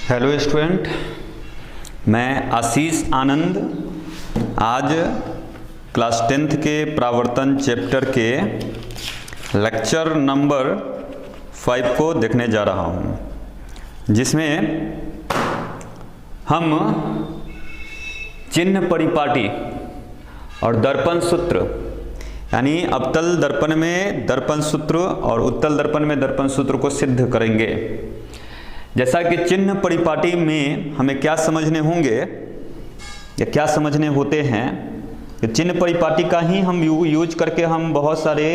Hello student, मैं आशीष आनंद आज class 10th के प्रावर्तन चैप्टर के लेक्चर नंबर 5 को देखने जा रहा हूँ, जिसमें हम चिन्ह परिपाटी और दर्पण सूत्र यानी अवतल दर्पण में दर्पण सूत्र और उत्तल दर्पण में दर्पण सूत्र को सिद्ध करेंगे। जैसा कि चिन्ह परिपाटी में हमें क्या समझने होंगे या क्या समझने होते हैं, कि चिन्ह परिपाटी का ही हम यूज करके हम बहुत सारे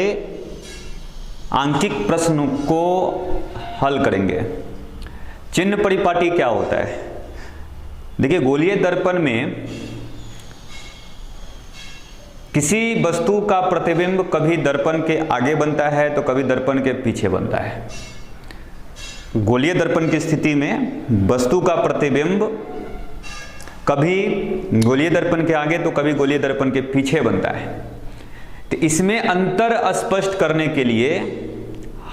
आंकिक प्रश्न को हल करेंगे। चिन्ह परिपाटी क्या होता है? देखिए, गोलीय दर्पण में किसी वस्तु का प्रतिबिंब कभी दर्पण के आगे बनता है तो कभी दर्पण के पीछे बनता है। गोलीय दर्पण की स्थिति में वस्तु का प्रतिबिंब कभी गोलीय दर्पण के आगे तो कभी गोलीय दर्पण के पीछे बनता है। तो इसमें अंतर स्पष्ट करने के लिए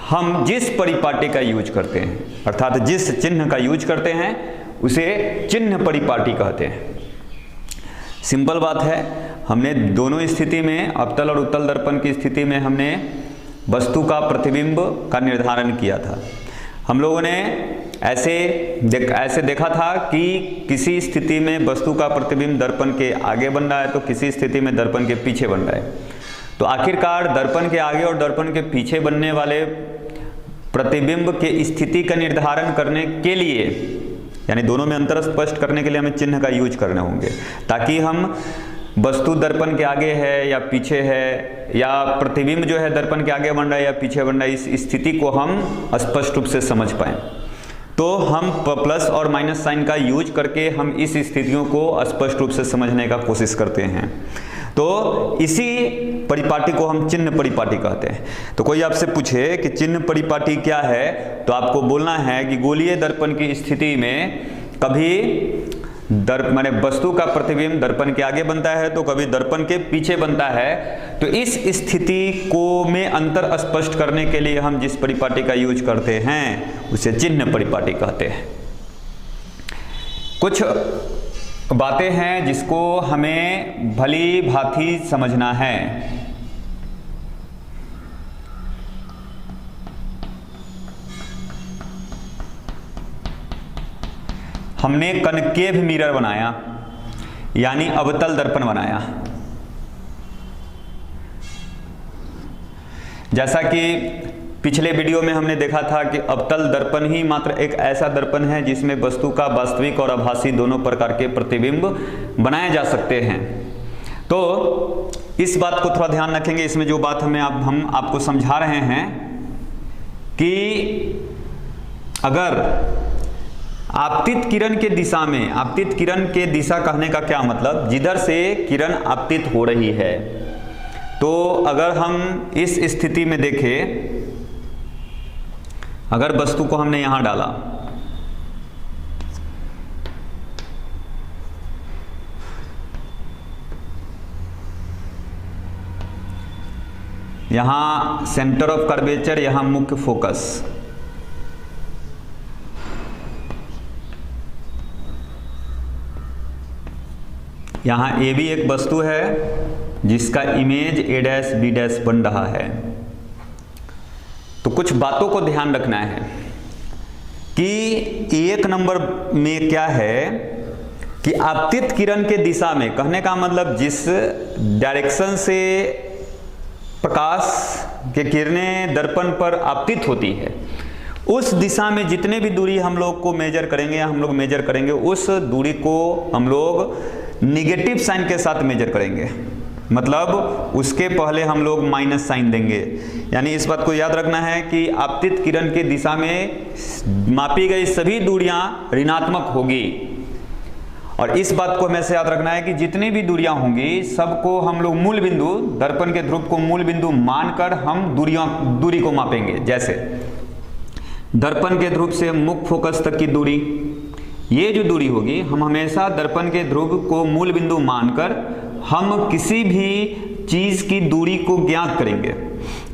हम जिस परिपाटी का यूज करते हैं, अर्थात जिस चिन्ह का यूज करते हैं, उसे चिन्ह परिपाटी कहते हैं। सिंपल बात है, हमने दोनों स्थिति में, अवतल और उत्तल दर्पण की स्थिति में, हमने वस्तु का प्रतिबिंब का निर्धारण किया था। हम लोगों ने ऐसे देखा था कि किसी स्थिति में वस्तु का प्रतिबिंब दर्पण के आगे बन रहा है तो किसी स्थिति में दर्पण के पीछे बन रहा है। तो आखिरकार दर्पण के आगे और दर्पण के पीछे बनने वाले प्रतिबिंब के स्थिति का निर्धारण करने के लिए, यानी दोनों में अंतर स्पष्ट करने के लिए हमें चिन्ह का यूज करने होंगे, ताकि हम वस्तु दर्पण के आगे है या पीछे है, या प्रतिबिंब जो है दर्पण के आगे बन रहा है या पीछे बन रहा है, इस स्थिति को हम स्पष्ट रूप से समझ पाएं। तो हम प्लस और माइनस साइन का यूज करके हम इस स्थितियों को स्पष्ट रूप से समझने का कोशिश करते हैं। तो इसी परिपाटी को हम चिन्ह परिपाटी कहते हैं। तो कोई आपसे पूछे कि चिन्ह परिपाटी क्या है, तो आपको बोलना है कि गोलीय दर्पण की स्थिति में कभी माने वस्तु का प्रतिबिंब दर्पण के आगे बनता है तो कभी दर्पण के पीछे बनता है। तो इस स्थिति को में अंतर स्पष्ट करने के लिए हम जिस परिपाटी का यूज करते हैं उसे चिन्ह परिपाटी कहते हैं। कुछ बातें हैं जिसको हमें भली भांति समझना है। हमने कनकेव मिरर बनाया, यानी अवतल दर्पण बनाया। जैसा कि पिछले वीडियो में हमने देखा था कि अवतल दर्पण ही मात्र एक ऐसा दर्पण है जिसमें वस्तु का वास्तविक और आभासी दोनों प्रकार के प्रतिबिंब बनाए जा सकते हैं। तो इस बात को थोड़ा ध्यान रखेंगे। इसमें जो बात हम आपको समझा रहे हैं कि अगर आपतित किरण के दिशा में, आपतित किरण के दिशा कहने का क्या मतलब, जिधर से किरण आपतित हो रही है, तो अगर हम इस स्थिति में देखें, अगर वस्तु को हमने यहां डाला, यहां सेंटर ऑफ कर्वेचर, यहां मुख्य फोकस, यहाँ ए भी एक वस्तु है जिसका image A dash B dash बन रहा है। तो कुछ बातों को ध्यान रखना है कि एक नंबर में क्या है कि आपतित किरण के दिशा में, कहने का मतलब जिस डायरेक्शन से प्रकाश के किरणें दर्पण पर आपतित होती है, उस दिशा में जितने भी दूरी हम लोग को मेजर करेंगे, उस दूरी को हम लोग निगेटिव साइन के साथ मेजर करेंगे। मतलब उसके पहले हम लोग माइनस साइन देंगे। यानी इस बात को याद रखना है कि आपतित किरण की दिशा में मापी गई सभी दूरियां ऋणात्मक होगी। और इस बात को हमेशा याद रखना है कि जितनी भी दूरियां होंगी सबको हम लोग मूल बिंदु, दर्पण के ध्रुव को मूल बिंदु मानकर हम दूरी को मापेंगे। जैसे दर्पण के ध्रुव से मुख्य फोकस तक की दूरी, ये जो दूरी होगी, हम हमेशा दर्पण के ध्रुव को मूल बिंदु मानकर हम किसी भी चीज की दूरी को ज्ञात करेंगे।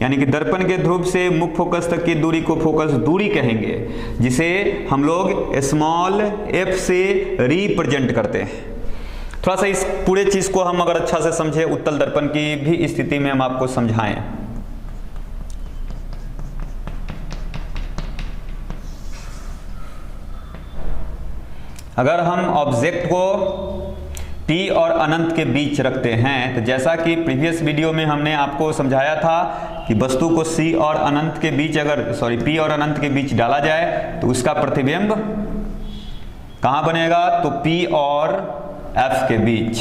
यानी कि दर्पण के ध्रुव से मुख्य फोकस तक की दूरी को फोकस दूरी कहेंगे, जिसे हम लोग स्मॉल f से रिप्रेजेंट करते हैं। थोड़ा सा इस पूरे चीज को हम अगर अच्छा से समझे, उत्तल दर्पण की भी स्थिति में हम आपको समझाएं। अगर हम ऑब्जेक्ट को P और अनंत के बीच रखते हैं, तो जैसा कि प्रीवियस वीडियो में हमने आपको समझाया था कि वस्तु को C और अनंत के बीच P और अनंत के बीच डाला जाए तो उसका प्रतिबिंब कहां बनेगा? तो P और F के बीच।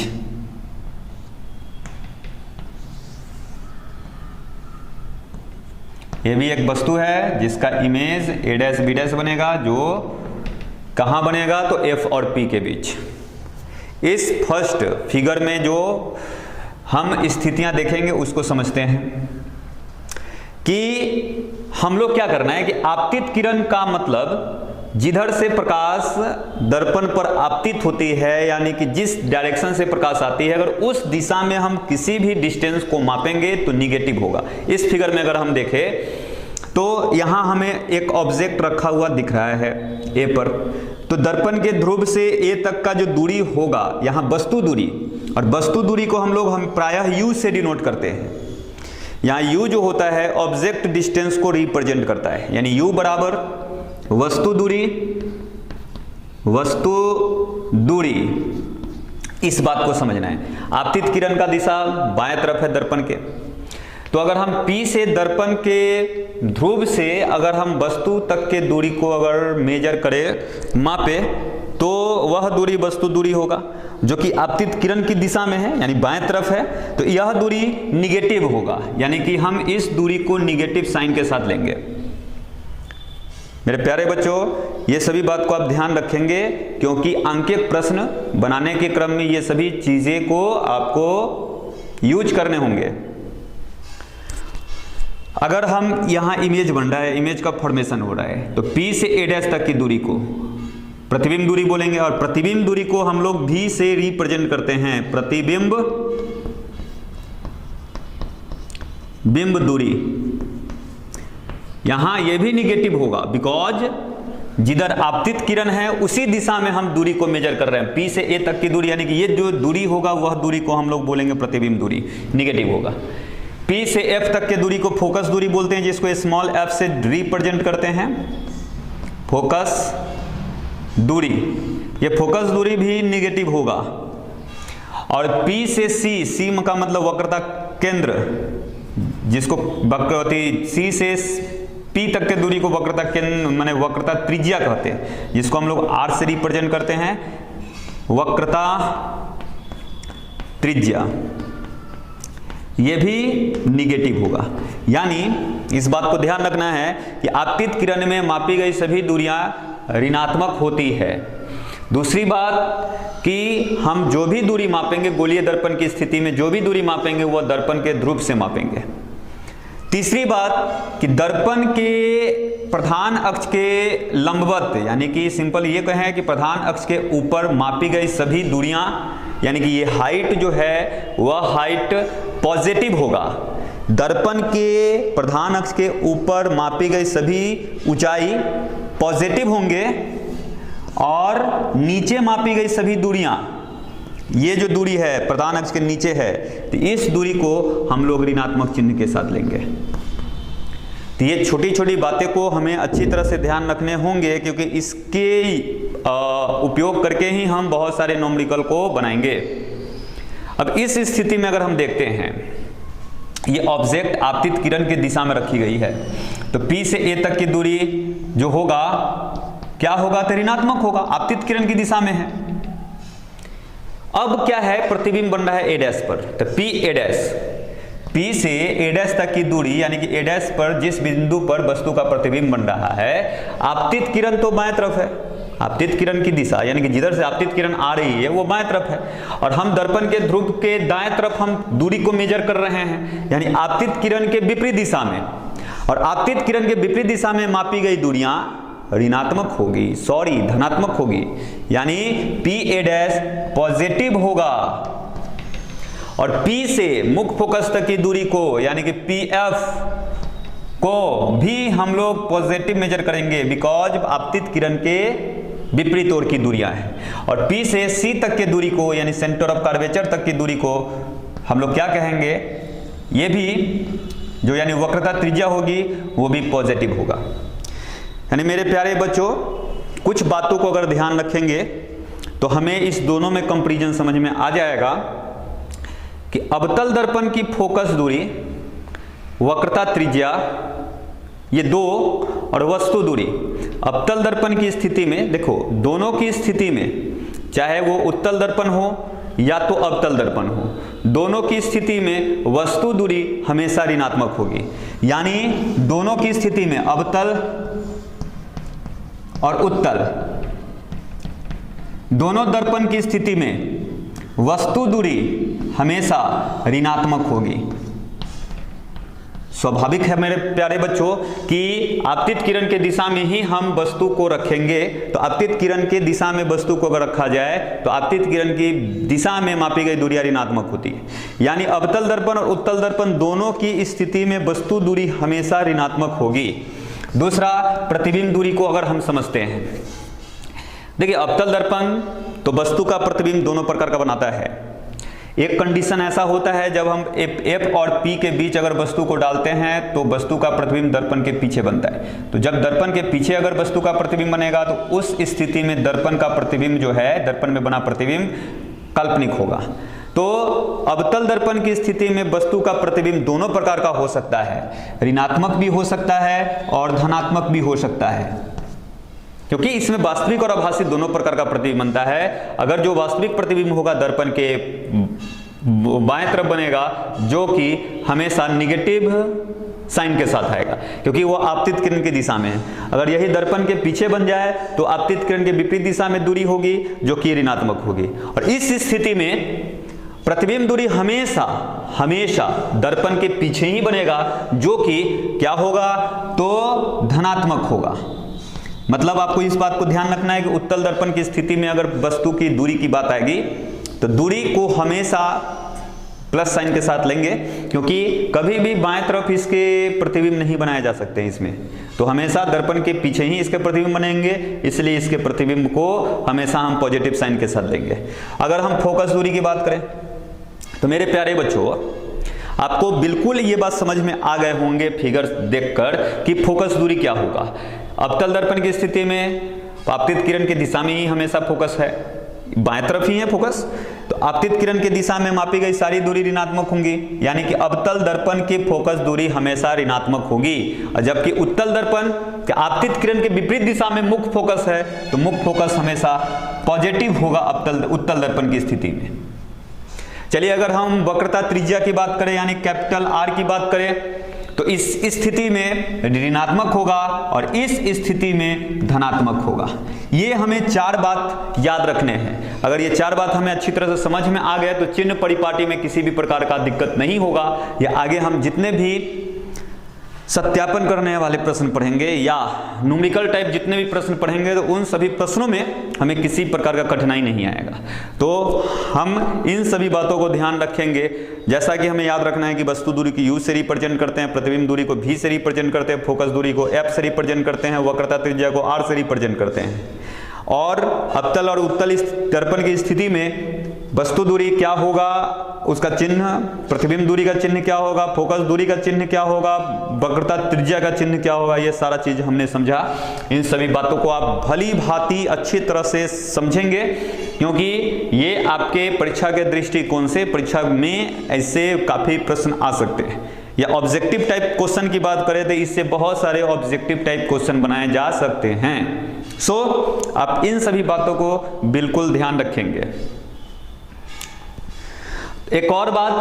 ये भी एक वस्तु है जिसका इमेज a' b' बनेगा, जो कहां बनेगा? तो F और P के बीच। इस फर्स्ट फिगर में जो हम स्थितियां देखेंगे उसको समझते हैं कि हम लोग क्या करना है कि आपतित किरण का मतलब जिधर से प्रकाश दर्पण पर आपतित होती है, यानी कि जिस डायरेक्शन से प्रकाश आती है, अगर उस दिशा में हम किसी भी डिस्टेंस को मापेंगे तो निगेटिव होगा। इस फिगर में अगर हम देखें तो यहां हमें एक ऑब्जेक्ट रखा हुआ दिख रहा है ए पर, तो दर्पण के ध्रुव से ए तक का जो दूरी होगा, यहां वस्तु दूरी, और वस्तु दूरी को हम प्रायः u से डिनोट करते हैं। यहां u जो होता है ऑब्जेक्ट डिस्टेंस को रिप्रेजेंट करता है, यानी u बराबर वस्तु दूरी। इस बात को समझना है। आपतित किरण का दिशा बाएं तरफ है दर्पण के, तो अगर हम P से दर्पण के ध्रुव से अगर हम वस्तु तक के दूरी को अगर मेजर करें, मापे, तो वह दूरी वस्तु दूरी होगा जो कि आपतित किरण की दिशा में है, यानी बाएं तरफ है। तो यह दूरी निगेटिव होगा, यानी कि हम इस दूरी को निगेटिव साइन के साथ लेंगे। मेरे प्यारे बच्चों, ये सभी बात को आप ध्यान रखेंगे, क्योंकि अंकित प्रश्न बनाने के क्रम में ये सभी चीजें को आपको यूज करने होंगे। अगर हम यहाँ इमेज बन रहा है, इमेज का फॉर्मेशन हो रहा है, तो P से A' तक की दूरी को प्रतिबिंब दूरी बोलेंगे, और प्रतिबिंब दूरी को हम लोग V से रिप्रेजेंट करते हैं, प्रतिबिंब बिंब दूरी। यहां ये भी निगेटिव होगा, बिकॉज जिधर आपतित किरण है उसी दिशा में हम दूरी को मेजर कर रहे हैं। P से A तक की दूरी, यानी कि ये जो दूरी होगा वह दूरी को हम लोग बोलेंगे प्रतिबिंब दूरी, निगेटिव होगा। P से F तक के दूरी को फोकस दूरी बोलते हैं, जिसको स्मॉल f से रिप्रेजेंट करते हैं, फोकस दूरी। ये फोकस दूरी भी निगेटिव होगा। और P से C का मतलब वक्रता केंद्र, जिसको C से P तक के दूरी को वक्रता केंद्र माने वक्रता त्रिज्या कहते हैं, जिसको हम लोग R से रिप्रेजेंट करते हैं, वक्रता त्रिज्या। ये भी निगेटिव होगा। यानी इस बात को ध्यान रखना है कि आपतित किरण में मापी गई सभी दूरियां ऋणात्मक होती है। दूसरी बात कि हम जो भी दूरी मापेंगे गोलीय दर्पण की स्थिति में, जो भी दूरी मापेंगे वह दर्पण के ध्रुव से मापेंगे। तीसरी बात कि दर्पण के प्रधान अक्ष के लंबवत, यानी कि सिंपल ये कहें कि प्रधान अक्ष के ऊपर मापी गई सभी दूरियां, यानी कि ये हाइट जो है वह हाइट पॉजिटिव होगा। दर्पण के प्रधान अक्ष के ऊपर मापी गई सभी ऊंचाई पॉजिटिव होंगे, और नीचे मापी गई सभी दूरियां, ये जो दूरी है प्रधान अक्ष के नीचे है, तो इस दूरी को हम लोग ऋणात्मक चिन्ह के साथ लेंगे। तो ये छोटी छोटी बातें को हमें अच्छी तरह से ध्यान रखने होंगे, क्योंकि इसके उपयोग करके ही हम बहुत सारे न्यूमेरिकल को बनाएंगे। अब इस स्थिति में अगर हम देखते हैं, ये ऑब्जेक्ट आपतित किरण की दिशा में रखी गई है, तो P से A तक की दूरी जो होगा क्या होगा? तो ऋणात्मक होगा, आपतित किरण की दिशा में है। अब क्या है, प्रतिबिंब बन रहा है A' पर, तो P से A' तक की दूरी, यानी कि A' पर जिस बिंदु पर वस्तु का प्रतिबिंब बन रहा है, आपतित किरण तो बाएं तरफ है, आपतित किरण की दिशा, यानी कि जिधर से आपतित किरण आ रही है वो बाएं तरफ है, और हम दर्पण के ध्रुव के दाएं तरफ हम दूरी को मेजर कर रहे हैं, यानी आपतित किरण के विपरीत दिशा में। और आपतित किरण के विपरीत दिशा में मापी गई दूरियां ऋणात्मक होगी, सॉरी धनात्मक होगी, यानी PA' पॉजिटिव होगा। और P से मुख्य फोकस तक की दूरी को यानी कि PF को भी हम लोग पॉजिटिव मेजर करेंगे, बिकॉज आपतित किरण के विपरीत ओर की दूरियां हैं। और P से C तक की दूरी को यानी सेंटर ऑफ कर्वेचर तक की दूरी को हम लोग क्या कहेंगे, ये भी जो यानी वक्रता त्रिज्या होगी वो भी पॉजिटिव होगा। यानी मेरे प्यारे बच्चों, कुछ बातों को अगर ध्यान रखेंगे तो हमें इस दोनों में कंपैरिजन समझ में आ जाएगा कि अवतल दर्पण की फोकस दूरी, वक्रता त्रिज्या, ये दो, और वस्तु दूरी। अवतल दर्पण की स्थिति में देखो, दोनों की स्थिति में चाहे वो उत्तल दर्पण हो या तो अवतल दर्पण हो, दोनों की स्थिति में वस्तु दूरी हमेशा ऋणात्मक होगी। यानी दोनों की स्थिति में, अवतल और उत्तल दोनों दर्पण की स्थिति में वस्तु दूरी हमेशा ऋणात्मक होगी। स्वाभाविक है मेरे प्यारे बच्चों कि आपतित किरण के दिशा में ही हम वस्तु को रखेंगे, तो आपतित किरण के दिशा में वस्तु को अगर रखा जाए तो आपतित किरण की दिशा में मापी गई दूरी ऋणात्मक होती है। यानी अवतल दर्पण और उत्तल दर्पण दोनों की स्थिति में वस्तु दूरी हमेशा ऋणात्मक होगी। दूसरा, प्रतिबिंब दूरी को अगर हम समझते हैं, देखिए अवतल दर्पण तो वस्तु का प्रतिबिंब दोनों प्रकार का बनाता है। एक कंडीशन ऐसा होता है जब हम F और P के बीच अगर वस्तु को डालते हैं तो वस्तु का प्रतिबिंब दर्पण के पीछे बनता है। तो जब दर्पण के पीछे अगर वस्तु का प्रतिबिंब बनेगा तो उस स्थिति में दर्पण का प्रतिबिंब जो है, दर्पण में बना प्रतिबिंब काल्पनिक होगा। तो अवतल दर्पण की स्थिति में वस्तु का प्रतिबिंब दोनों प्रकार का हो सकता है, ऋणात्मक भी हो सकता है और धनात्मक भी हो सकता है, क्योंकि इसमें वास्तविक और आभासी दोनों प्रकार का प्रतिबिंब बनता है। अगर जो वास्तविक प्रतिबिंब होगा दर्पण के बाएं तरफ बनेगा, जो कि हमेशा निगेटिव साइन के साथ आएगा, क्योंकि वो आपतित किरण की दिशा में है। अगर यही दर्पण के पीछे बन जाए तो आपतित किरण के विपरीत दिशा में दूरी होगी जो कि ऋणात्मक होगी। और इस स्थिति में प्रतिबिंब दूरी हमेशा दर्पण के पीछे ही बनेगा, जो कि क्या होगा, तो धनात्मक होगा। मतलब आपको इस बात को ध्यान रखना है कि उत्तल दर्पण की स्थिति में अगर वस्तु की दूरी की बात आएगी तो दूरी को हमेशा प्लस साइन के साथ लेंगे, क्योंकि कभी भी बाएं तरफ इसके प्रतिबिंब नहीं बनाए जा सकते हैं इसमें, तो हमेशा दर्पण के पीछे ही इसके प्रतिबिंब बनेंगे, इसलिए इसके प्रतिबिंब को हमेशा हम पॉजिटिव साइन के साथ लेंगे। अगर हम फोकस दूरी की बात करें तो मेरे प्यारे बच्चों, आपको बिल्कुल ये बात समझ में आ गए होंगे फिगर देखकर कि फोकस दूरी क्या होगा। अवतल दर्पण की स्थिति में आपतित किरण की दिशा में ही हमेशा फोकस है, बाएं तरफ ही है फोकस, तो आपतित किरण की दिशा में मापी गई सारी दूरी ऋणात्मक होंगी, यानी कि अवतल दर्पण की फोकस दूरी हमेशा ऋणात्मक होगी। और जबकि उत्तल दर्पण के आपतित किरण के विपरीत दिशा में मुख्य फोकस है, तो मुख्य फोकस हमेशा पॉजिटिव होगा उत्तल दर्पण की स्थिति में। चलिए अगर हम वक्रता त्रिज्या की बात करें यानी कैपिटल R की बात करें तो इस स्थिति में ऋणात्मक होगा और इस स्थिति में धनात्मक होगा। ये हमें चार बात याद रखने हैं। अगर ये चार बात हमें अच्छी तरह से समझ में आ गए तो चिन्ह परिपाटी में किसी भी प्रकार का दिक्कत नहीं होगा। या आगे हम जितने भी सत्यापन करने वाले प्रश्न पढ़ेंगे या न्यूमेरिकल टाइप जितने भी प्रश्न पढ़ेंगे तो उन सभी प्रश्नों में हमें किसी प्रकार का कठिनाई नहीं आएगा। तो हम इन सभी बातों को ध्यान रखेंगे। जैसा कि हमें याद रखना है कि वस्तु दूरी को U से रिप्रेजेंट करते हैं, प्रतिबिंब दूरी को V से रिप्रेजेंट करते हैं, फोकस दूरी को F से रिप्रेजेंट करते हैं, वक्रता त्रिज्या को R से रिप्रेजेंट करते हैं। और अवतल और उत्तल दर्पण की स्थिति में वस्तु दूरी क्या होगा, उसका चिन्ह, प्रतिबिंब दूरी का चिन्ह क्या होगा, फोकस दूरी का चिन्ह क्या होगा, वक्रता त्रिज्या का चिन्ह क्या होगा, ये सारा चीज हमने समझा। इन सभी बातों को आप भली भांति अच्छी तरह से समझेंगे, क्योंकि ये आपके परीक्षा के दृष्टिकोण से परीक्षा में ऐसे काफी प्रश्न आ सकते हैं। या ऑब्जेक्टिव टाइप क्वेश्चन की बात करें तो इससे बहुत सारे ऑब्जेक्टिव टाइप क्वेश्चन बनाए जा सकते हैं। आप इन सभी बातों को बिल्कुल ध्यान रखेंगे। एक और बात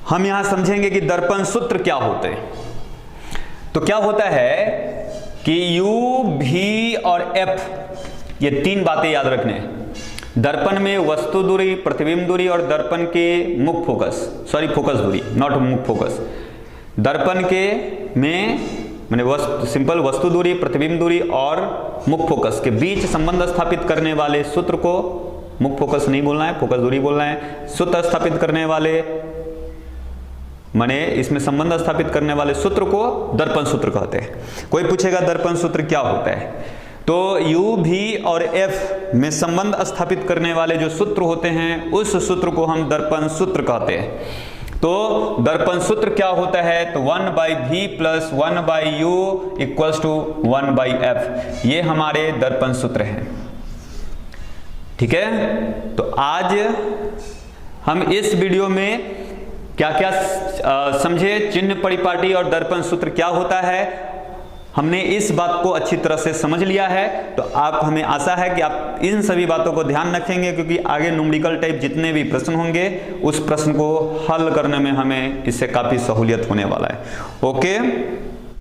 हम यहां समझेंगे कि दर्पण सूत्र क्या होते हैं। तो क्या होता है कि U, V और F, ये तीन बातें याद रखने हैं। दर्पण में वस्तु दूरी, प्रतिबिंब दूरी और दर्पण के मुख्य फोकस, फोकस दूरी, नॉट मुख्य फोकस। दर्पण के में मैंने सिंपल वस्तु दूरी, प्रतिबिंब दूरी और मुख्य फोकस के बीच संबंध स्थापित करने वाले सूत्र को मुक्त फोकस नहीं बोलना है, फोकस दूरी बोलना है। सूत्र स्थापित करने वाले माने इसमें संबंध स्थापित करने वाले सूत्र को दर्पण सूत्र कहते हैं। कोई पूछेगा दर्पण सूत्र क्या होता है, तो U, V और F में संबंध स्थापित करने वाले जो सूत्र होते हैं उस सूत्र को हम दर्पण सूत्र कहते हैं। तो दर्पण सूत्र क्या होता है, तो 1/V plus 1/U equals to 1/F, ये हमारे दर्पण सूत्र हैं। ठीक है, तो आज हम इस वीडियो में क्या क्या समझे, चिन्ह परिपाटी और दर्पण सूत्र क्या होता है, हमने इस बात को अच्छी तरह से समझ लिया है। तो आप, हमें आशा है कि आप इन सभी बातों को ध्यान रखेंगे, क्योंकि आगे न्यूमेरिकल टाइप जितने भी प्रश्न होंगे उस प्रश्न को हल करने में हमें इससे काफ़ी सहूलियत होने वाला है। ओके।